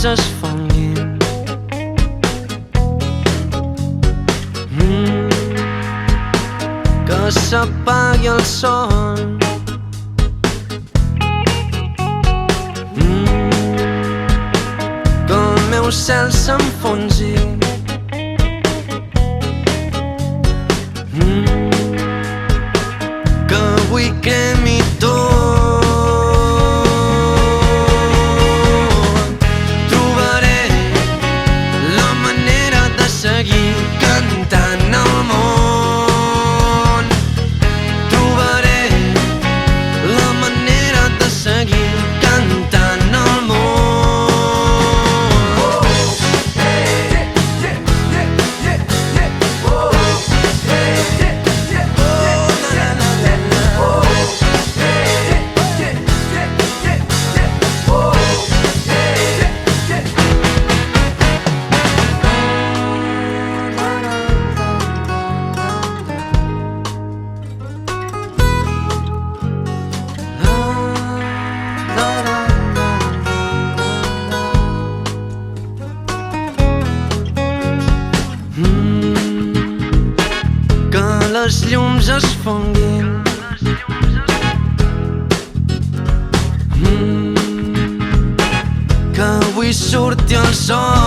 llums es fonguin. Que s'apagui el son. Que el meu cel s'enfonsi. Que avui cremi tot. Trobaré la manera de seguir cantant al món. Trobaré la manera de seguir cantant al món. Que les llums es fonguin. Que avui surti el sol.